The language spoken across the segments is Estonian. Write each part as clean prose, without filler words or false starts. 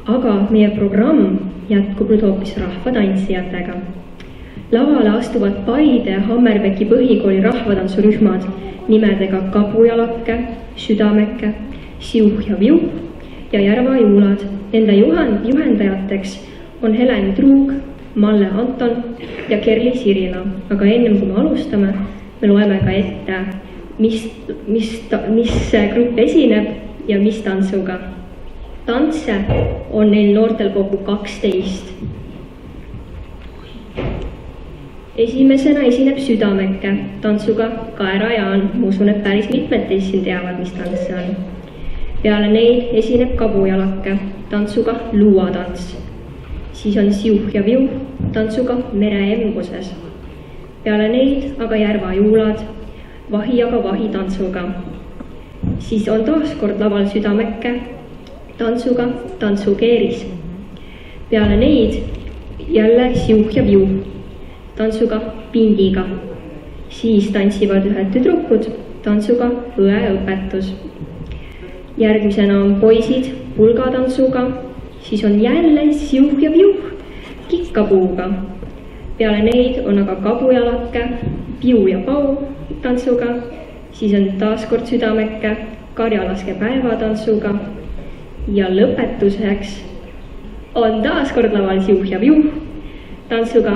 Aga meie programm jätkub nüüd hoopis rahvatantsijatega. Lavale astuvad Paide ja Hammerveki põhikooli rahvatantsurühmad nimedega Kabujalakke, Südameke, Siuh ja Viuh ja Järva Juulad. Nende juhendajateks on Helen Truug, Malle Anton ja Kerli Sirila. Aga ennem kui me alustame, me loeme ka ette, mis grupp esineb ja mis tantsuga. Tantse on neil noortel kokku 12. Esimesena esineb Südameke tantsuga Kaera Jaan. Ma usun, et päris mitmed teist siin teavad, mis tants see on. Peale neid esineb Kabujalakke tantsuga Luuatants. Siis on Siuh ja Viuh tantsuga Mere embuses. Peale neid aga Järva Juulad Vahi aga Vahi tantsuga. Siis on taas kord laval Südameke tantsuga Tantsukeeris. Peale neid jälle Siuh ja Viuh tantsuga Pindiga. Siis tantsivad ühed tüdrukud tantsuga Õeõpetus. Järgmisena on poisid pulgatantsuga, siis on jälle Siuh ja Viuh Kikkapuuga. Peale neid on aga Kabujalakke, Piu ja Pau tantsuga, siis on taaskord Südameke Karjalaske päevatantsuga ja lõpetuseks on taaskord laval Siuh ja Viuh tantsuga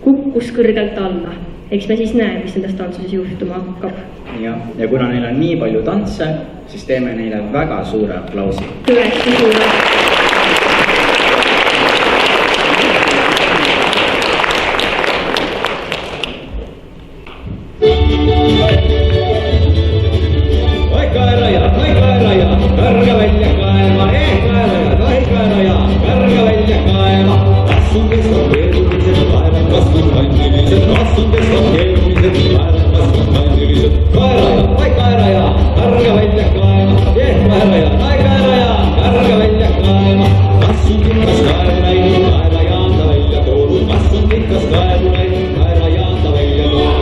Kukkus kõrgelt alla. Eks me siis näe, mis nendest tantsuses juhtuma hakkab. Ja kuna neil on nii palju tantse, siis teeme neile väga suure aplausi. Tõesti suure. Karga välja kaeva, kaera ja, karga välja kaeva. Kassudes on keerulised päevad, kasvud kandilised, kassudes on keerulised päevad, kasvud kandilised. Kaera ja, karga välja kaeva, kaera ja, karga välja kaeva. Kassud ikkas kaevu läinud, kaera jaanda välja toodud, kassud ikkas kaevu läinud, kaera jaanda välja toodud.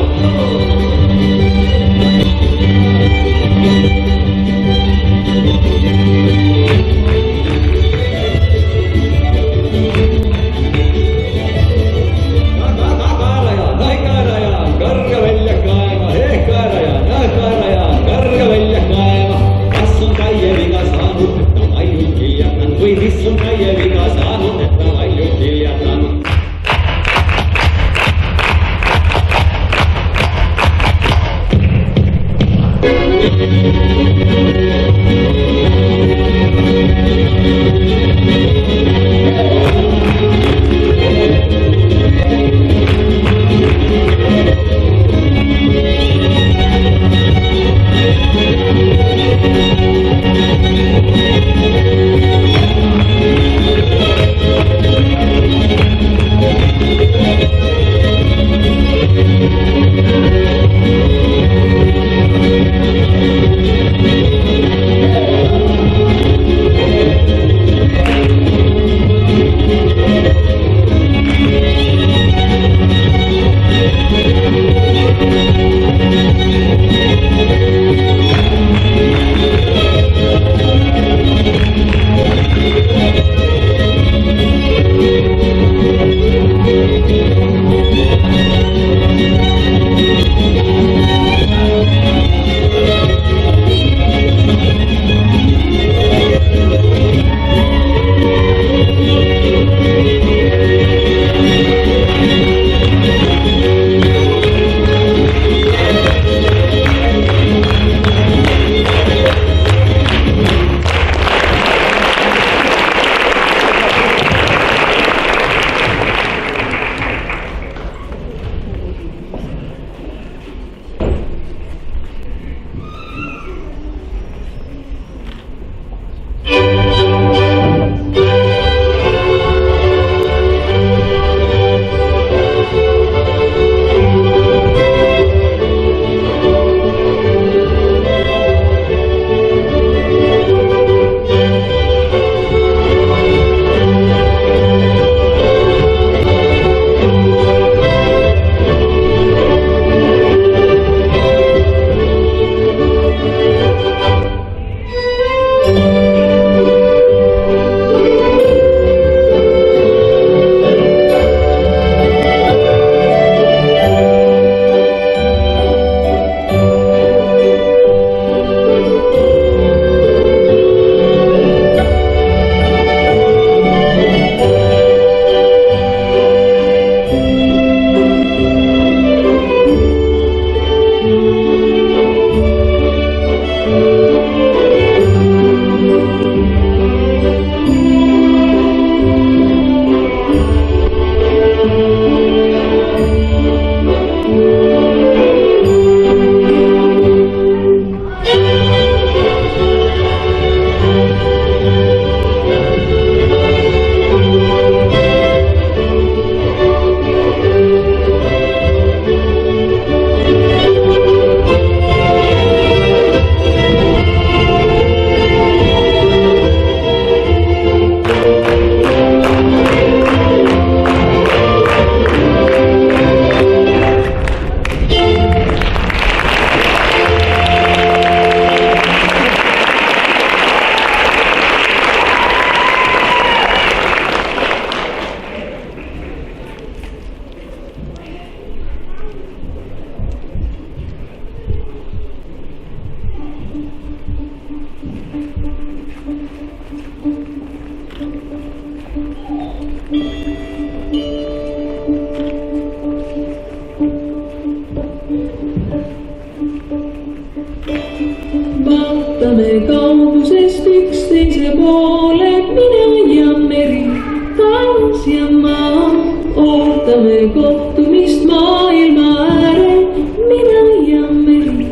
kohtumist maailma äärel, mina ja meri,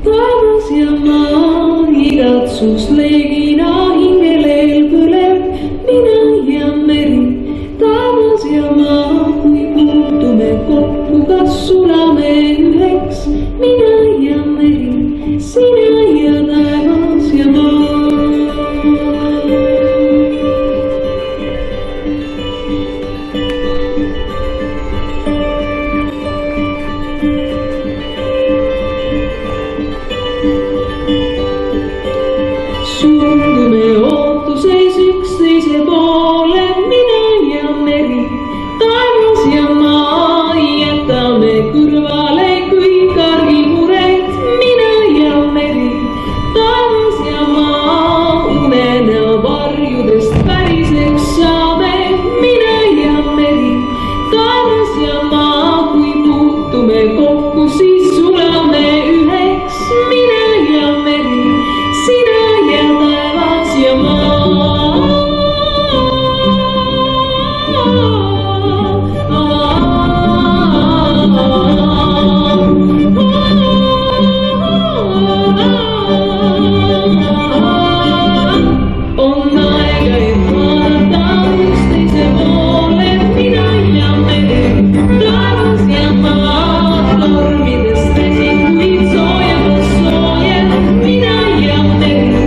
taevas ja maa, igatsus leegina hingeleel põleb, mina ja meri, taevas ja maa, kui puutume kokku, kas sulame üheks, mina ja meri, sina ja taevas ja maa. Suundume ootuses üksteise poole, mina ja meri, taevas ja maa, jätame kõrvale kõik argimured, mina ja meri, taevas ja maa, unenäo varjudest päriseks saame, mina ja meri, taevas ja maa, kui puutume kokku, siis sulame üheks, mina ja meri, sina ja taevas ja maa. On aega, et vaadata üksteise poole, mina ja meri, taevas ja maa, tormidest resid, kuid soojemas soojed, mina ja meri,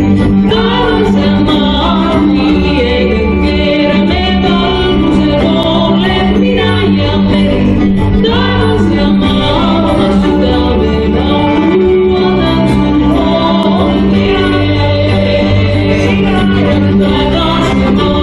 taevas ja maa, viiega keerame valguse poole, mina ja meri, taevas ja maa, südame laulu tantsul poole, sina ja taevas ja maa.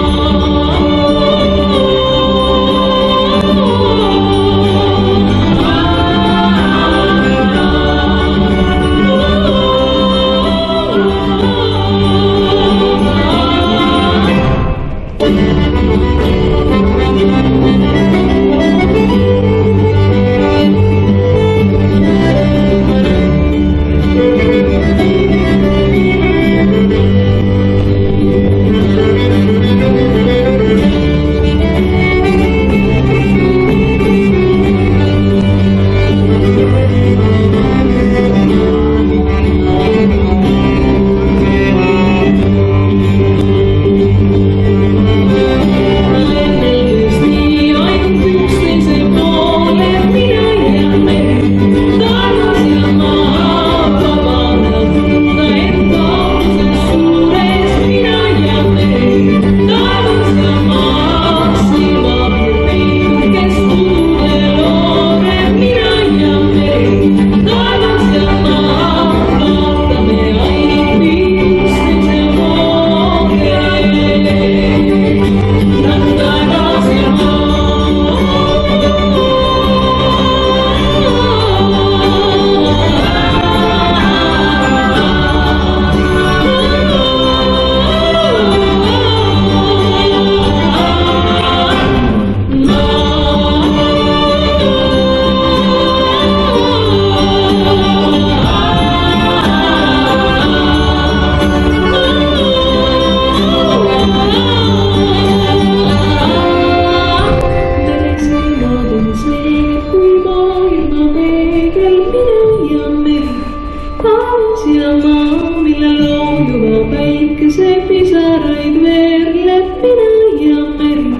Pisaraid veerleb, mina ja meri,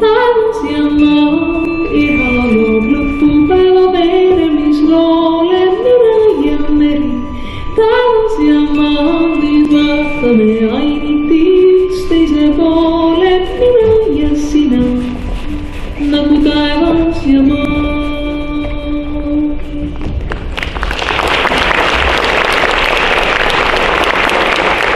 taevas ja maa, iha loob lõpupäeva veeremisloole, mina ja meri, taevas ja maa, nüüd vaatame ainiti üksteise poole, mina ja sina, nagu taevas ja maa.